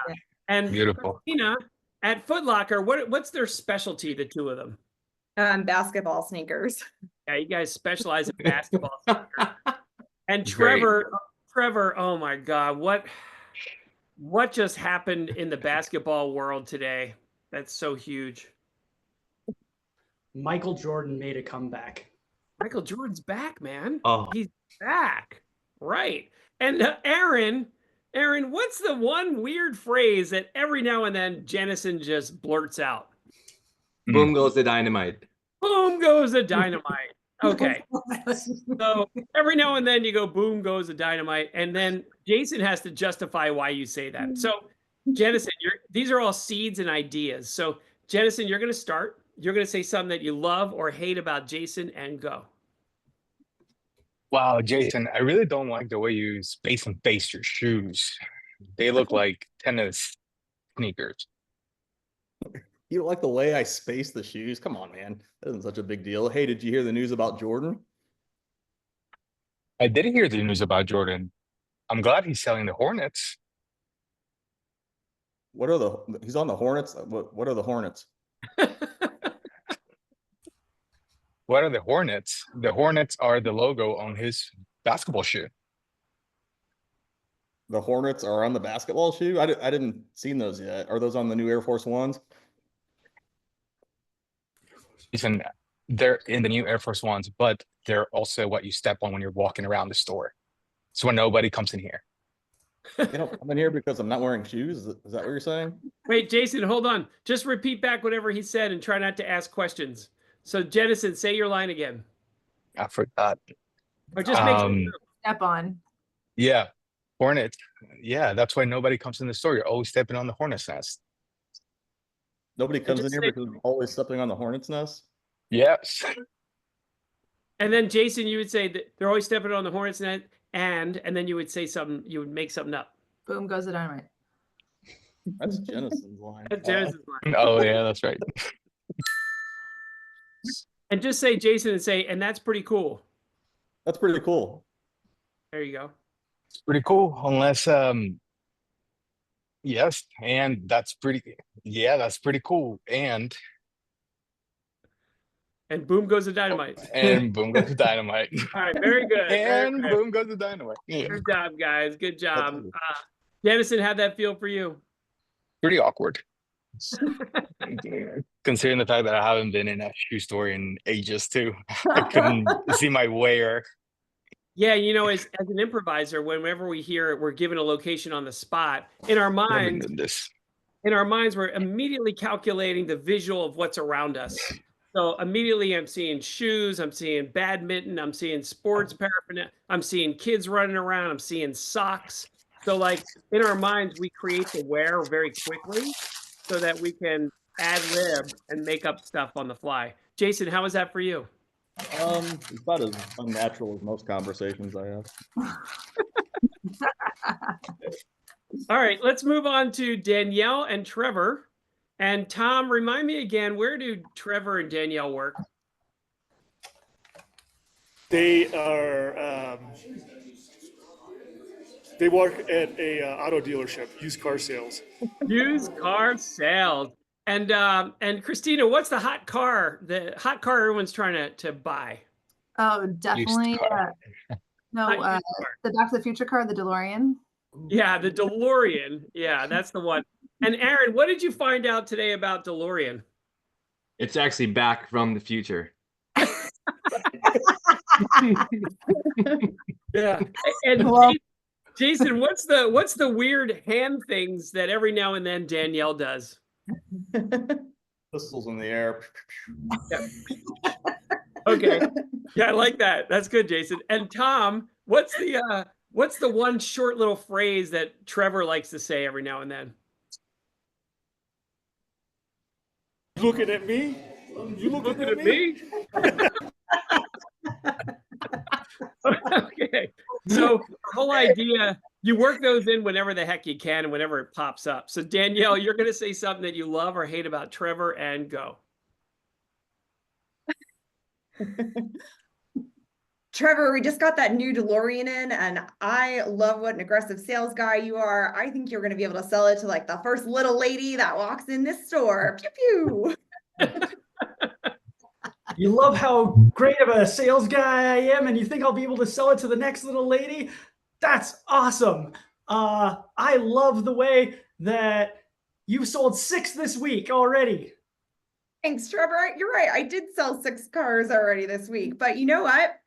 Yeah. And Beautiful. Christina, at Foot Locker, what's their specialty, the two of them? Basketball sneakers. Yeah, you guys specialize in basketball. And Great. Trevor, oh my God, what just happened in the basketball world today? That's so huge. Michael Jordan made a comeback. Michael Jordan's back, man. Oh. He's back. Right. And Aaron, what's the one weird phrase that every now and then Jennison just blurts out? Boom goes the dynamite. Boom goes the dynamite. Okay. So every now and then you go, boom goes the dynamite. And then Jason has to justify why you say that. So Jennison, these are all seeds and ideas. So Jennison, you're going to start. You're going to say something that you love or hate about Jason and go. Wow, Jason, I really don't like the way you space and face your shoes. They look like tennis sneakers. You don't like the way I space the shoes? Come on, man. That isn't such a big deal. Hey, did you hear the news about Jordan? I did hear the news about Jordan. I'm glad he's selling the Hornets. He's on the Hornets? What are the Hornets? What are the Hornets? The Hornets are the logo on his basketball shoe. The Hornets are on the basketball shoe? I didn't seen those yet. Are those on the new Air Force Ones? Jason, they're in the new Air Force Ones, but they're also what you step on when you're walking around the store. So when nobody comes in here. You don't come in here because I'm not wearing shoes? Is that what you're saying? Wait, Jason, hold on. Just repeat back whatever he said and try not to ask questions. So Jennison, say your line again. I forgot. Or just make Step on. Yeah, Hornets. Yeah, that's why nobody comes in the store. You're always stepping on the hornet's nest. Nobody comes in here because I'm always stepping on the hornet's nest? Yes. And then Jason, you would say that they're always stepping on the hornet's nest, and then you would say something, you would make something up. Boom goes the dynamite. That's Jennison's line. That's Jennison's line. Oh, yeah, that's right. And just say Jason and say, and that's pretty cool. That's pretty cool. There you go. It's pretty cool, unless yes, and that's pretty cool. And boom goes the dynamite. And boom goes the dynamite. All right, very good. And very good. boom goes the dynamite. Yeah. Good job, guys. Good job. Jennison, how'd that feel for you? Pretty awkward. Considering the fact that I haven't been in a shoe store in ages too. I couldn't see my wear. Yeah, you know, as an improviser, whenever we hear it, we're given a location on the spot. In our minds, we're immediately calculating the visual of what's around us. So immediately I'm seeing shoes, I'm seeing badminton, I'm seeing sports paraphernalia, I'm seeing kids running around, I'm seeing socks. So like in our minds, we create the wear very quickly so that we can ad lib and make up stuff on the fly. Jason, how was that for you? It's about as unnatural as most conversations I have. All right, let's move on to Danielle and Trevor. And Tom, remind me again, where do Trevor and Danielle work? They are. They work at a auto dealership, used car sales. Used car sales. And Christina, what's the hot car everyone's trying to buy? Oh, definitely. No, the Back to the Future car, the DeLorean. Yeah, the DeLorean. Yeah, that's the one. And Aaron, what did you find out today about DeLorean? It's actually back from the future. Yeah. And Jason, what's the weird hand things that every now and then Danielle does? Pistols in the air. Yeah. Okay. Yeah, I like that. That's good, Jason. And Tom, what's the one short little phrase that Trevor likes to say every now and then? Looking at me? You looking at me? Okay. So the whole idea, you work those in whenever the heck you can and whenever it pops up. So Danielle, you're going to say something that you love or hate about Trevor, and go. Trevor, we just got that new DeLorean in, and I love what an aggressive sales guy you are. I think you're going to be able to sell it to like the first little lady that walks in this store. Pew pew. You love how great of a sales guy I am, and you think I'll be able to sell it to the next little lady? That's awesome. I love the way that you've sold 6 this week already. Thanks, Trevor. You're right. I did sell 6 cars already this week, but you know what?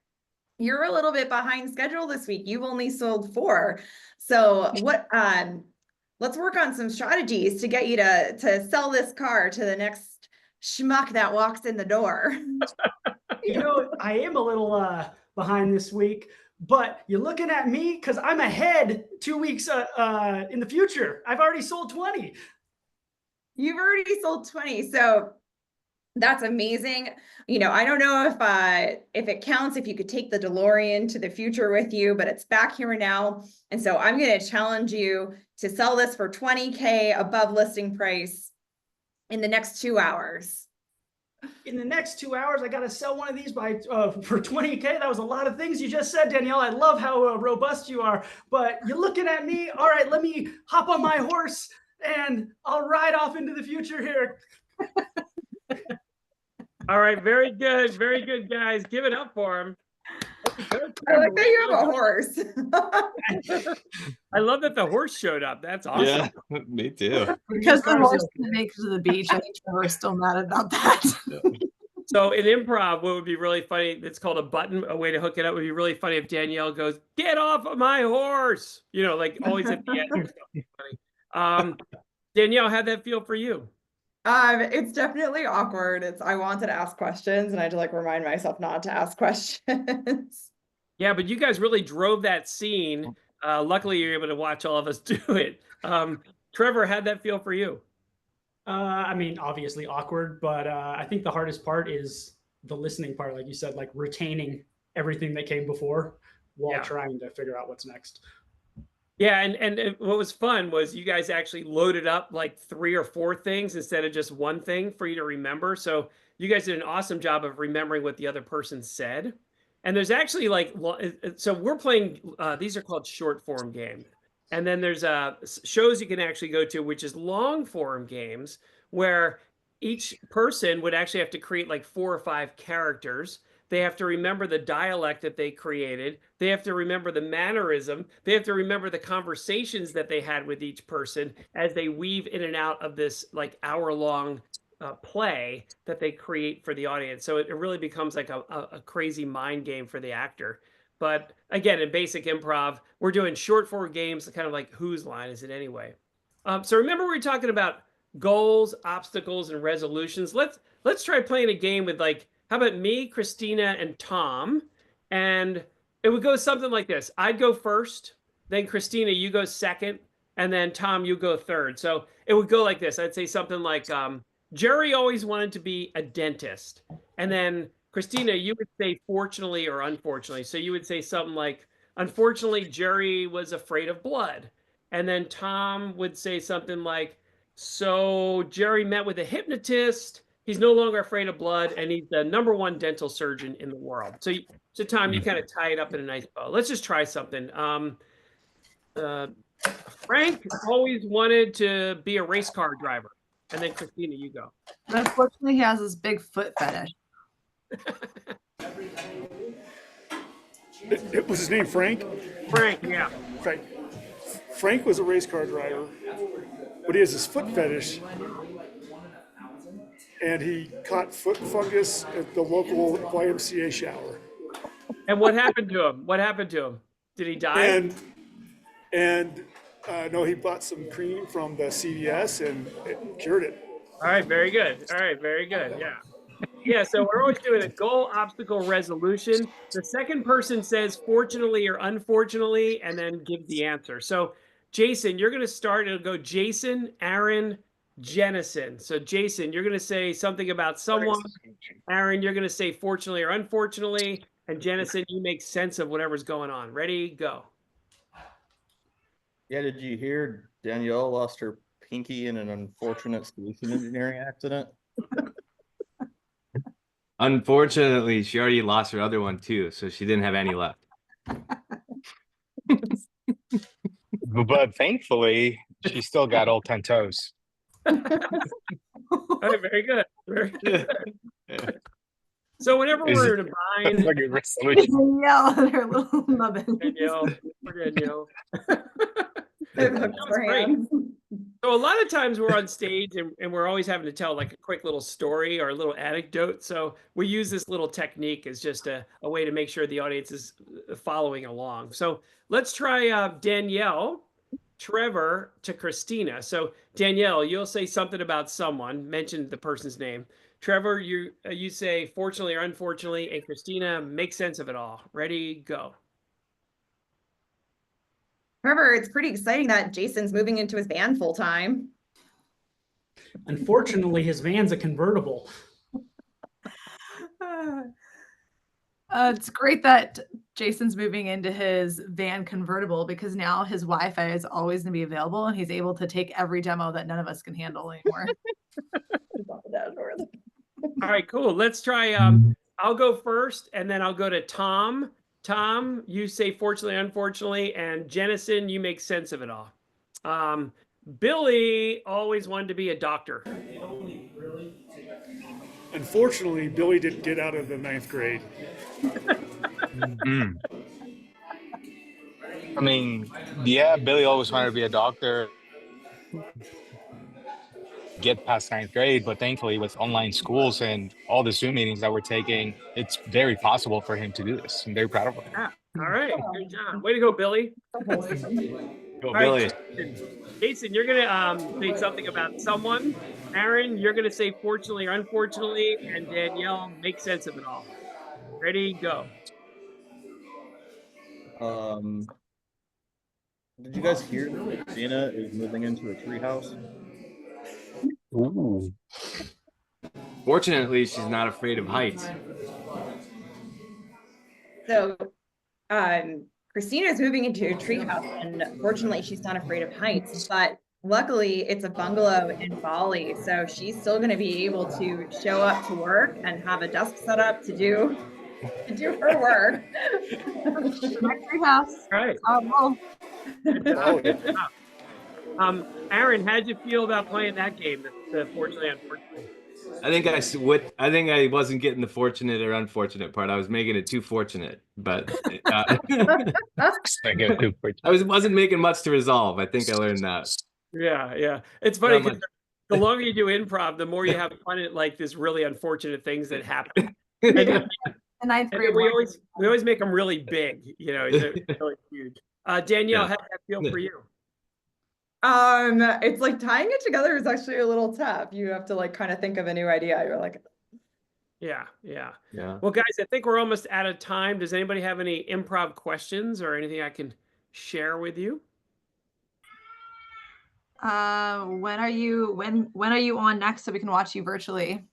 You're a little bit behind schedule this week. You've only sold 4. So let's work on some strategies to get you to sell this car to the next schmuck that walks in the door. You know, I am a little behind this week, but you're looking at me because I'm ahead 2 weeks in the future. I've already sold 20. You've already sold 20. So that's amazing. You know, I don't know if it counts if you could take the DeLorean to the future with you, but it's back here now. And so I'm going to challenge you to sell this for 20K above listing price in the next 2 hours. In the next 2 hours, I got to sell one of these by for 20K. That was a lot of things you just said, Danielle. I love how robust you are, but you're looking at me. All right, let me hop on my horse and I'll ride off into the future here. All right, very good, guys. Give it up for him. I like that you have a horse. I love that the horse showed up. That's awesome. Yeah, me too. Because the horse didn't make it to the beach, I think Trevor's still mad about that. So in improv, what would be really funny, it's called a button, a way to hook it up would be really funny if Danielle goes, "Get off of my horse!" You know, like always at the end. Funny. Danielle, how'd that feel for you? It's definitely awkward. I wanted to ask questions and I had to like remind myself not to ask questions. Yeah, but you guys really drove that scene. Luckily, you're able to watch all of us do it. Trevor, how'd that feel for you? I mean, obviously awkward, but I think the hardest part is the listening part, like you said, like retaining everything that came before while trying to figure out what's next. Yeah, and what was fun was you guys actually loaded up like 3 or 4 things instead of just one thing for you to remember. So you guys did an awesome job of remembering what the other person said. And there's actually like, so we're playing, these are called short form games. And then there's shows you can actually go to, which is long form games, where each person would actually have to create like 4 or 5 characters. They have to remember the dialect that they created. They have to remember the mannerism. They have to remember the conversations that they had with each person as they weave in and out of this like hour-long play that they create for the audience. So it really becomes like a crazy mind game for the actor. But again, in basic improv, we're doing short form games, kind of like whose line is it anyway? So remember we were talking about goals, obstacles, and resolutions. Let's try playing a game with like, how about me, Christina, and Tom? And it would go something like this. I'd go first, then Christina, you go second, and then Tom, you go third. So it would go like this. I'd say something like, Jerry always wanted to be a dentist. And then Christina, you would say fortunately or unfortunately. So you would say something like, unfortunately, Jerry was afraid of blood. And then Tom would say something like, so Jerry met with a hypnotist. He's no longer afraid of blood, and he's the #1 dental surgeon in the world. So, Tom, you kind of tie it up in a nice bow. Let's just try something. Frank always wanted to be a race car driver. And then Christina, you go. Unfortunately, he has this big foot fetish. It was his name Frank? Frank, yeah. Frank was a race car driver, but he has this foot fetish. And he caught foot fungus at the local YMCA shower. And what happened to him? What happened to him? Did he die? And no, he bought some cream from the CVS and it cured it. All right, very good. All right, very good. Yeah. Yeah, so we're always doing a goal, obstacle, resolution. The second person says fortunately or unfortunately, and then give the answer. So Jason, you're going to start. It'll go Jason, Aaron, Jennison. So Jason, you're going to say something about someone. Aaron, you're going to say fortunately or unfortunately. And Jennison, you make sense of whatever's going on. Ready, go. Yeah, did you hear Danielle lost her pinky in an unfortunate solution engineering accident? Unfortunately, she already lost her other one too, so she didn't have any left. But thankfully, she still got all 10 toes. All right, very good. Very good. So whenever we're in a bind, like a resolution. Danielle, her little nubbin. Danielle. That's great. So a lot of times we're on stage and we're always having to tell like a quick little story or a little anecdote. So we use this little technique as just a way to make sure the audience is following along. So let's try Danielle, Trevor to Christina. So Danielle, you'll say something about someone, mention the person's name. Trevor, you say fortunately or unfortunately, and Christina, make sense of it all. Ready, go. Trevor, it's pretty exciting that Jason's moving into his van full time. Unfortunately, his van's a convertible. It's great that Jason's moving into his van convertible because now his Wi-Fi is always going to be available and he's able to take every demo that none of us can handle anymore. All right, cool. Let's try. I'll go first, and then I'll go to Tom. Tom, you say fortunately, unfortunately, and Jennison, you make sense of it all. Billy always wanted to be a doctor. Unfortunately, Billy didn't get out of the 9th grade. I mean, yeah, Billy always wanted to be a doctor, get past 9th grade, but thankfully with online schools and all the Zoom meetings that we're taking, it's very possible for him to do this. I'm very proud of him. Yeah. All right, good job. Way to go, Billy. Go, All Billy. right, Jason, you're gonna say something about someone. Aaron, you're gonna say fortunately or unfortunately, and Danielle, make sense of it all. Ready, go. Did you guys hear that Christina is moving into a treehouse? Ooh. Fortunately, she's not afraid of heights. So Christina's moving into a treehouse, and fortunately she's not afraid of heights, but luckily it's a bungalow in Bali, so she's still going to be able to show up to work and have a desk set up to do her work. Treehouse. All right. Aaron, how'd you feel about playing that game? The fortunately, unfortunately. I think I wasn't getting the fortunate or unfortunate part. I was making it too fortunate, but I wasn't making much to resolve. I think I learned that. Yeah. It's funny because the longer you do improv, the more you have fun at like this really unfortunate things that happen. The 9th grade. We always make them really big, they're really huge. Danielle, how did that feel for you? It's like tying it together is actually a little tough. You have to like kind of think of a new idea. You're like, yeah. Well, guys, I think we're almost out of time. Does anybody have any improv questions or anything I can share with you? When are you on next so we can watch you virtually?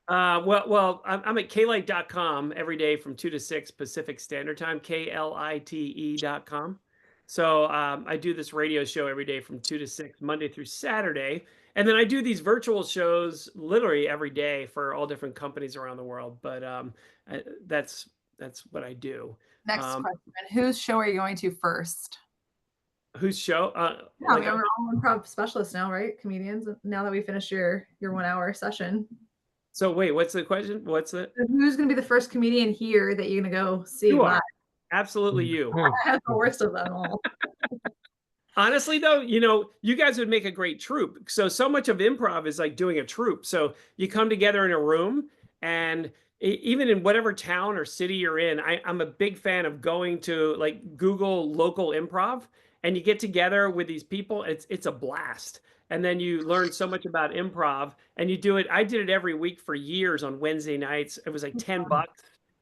Well, I'm at klite.com every day from 2 to 6 Pacific Standard Time, klite.com. So I do this radio show every day from 2 to 6, Monday through Saturday. And then I do these virtual shows literally every day for all different companies around the world. But that's what I do. Next question. Whose show are you going to first? Whose show? Yeah, we're all improv specialists now, right? Comedians, now that we finished your 1 hour session. So wait, what's the question? Who's going to be the first comedian here that you're going to go see? You are. Absolutely you. I have the worst of them all. Honestly, though, you guys would make a great troupe. So much of improv is like doing a troupe. So you come together in a room, and even in whatever town or city you're in, I'm a big fan of going to like Google local improv, and you get together with these people. It's a blast. And then you learn so much about improv, and you do it. I did it every week for years on Wednesday nights. It was like $10,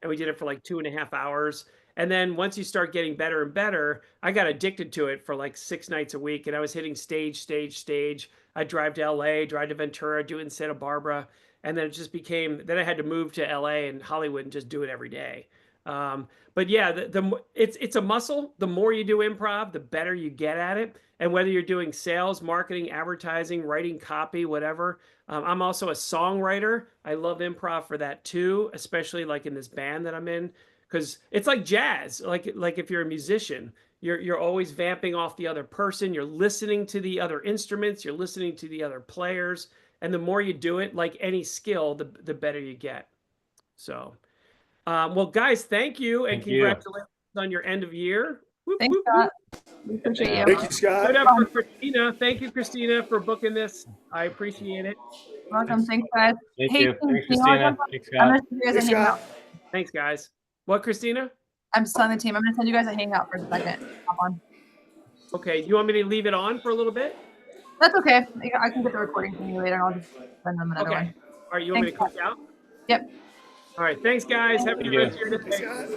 and we did it for like 2.5 hours. And then once you start getting better and better, I got addicted to it for like 6 nights a week. And I was hitting stage. I'd drive to LA, drive to Ventura, do it in Santa Barbara. And then it just became, then I had to move to LA and Hollywood and just do it every day. But yeah, it's a muscle. The more you do improv, the better you get at it. And whether you're doing sales, marketing, advertising, writing copy, whatever. I'm also a songwriter. I love improv for that too, especially like in this band that I'm in. Because it's like jazz, like if you're a musician, you're always vamping off the other person. You're listening to the other instruments. You're listening to the other players. And the more you do it, like any skill, the better you get. So, well, guys, thank you. And congratulations on your end of year. Thanks, Scott. We appreciate you. Thank you, Scott. Good up for Christina. Thank you, Christina, for booking this. I appreciate it. Welcome. Thanks, guys. Thank you. Thanks, Christina. Thanks, Scott. Thanks, Scott. Thanks, guys. What, Christina? I'm still on the team. I'm going to send you guys a hangout for a second. Hop on. Okay. You want me to leave it on for a little bit? That's okay. I can get the recording from you later, and I'll just send them another one. All right. You want me to click out? Yep. All right. Thanks, guys. Have a good rest of your day. Thanks, Scott.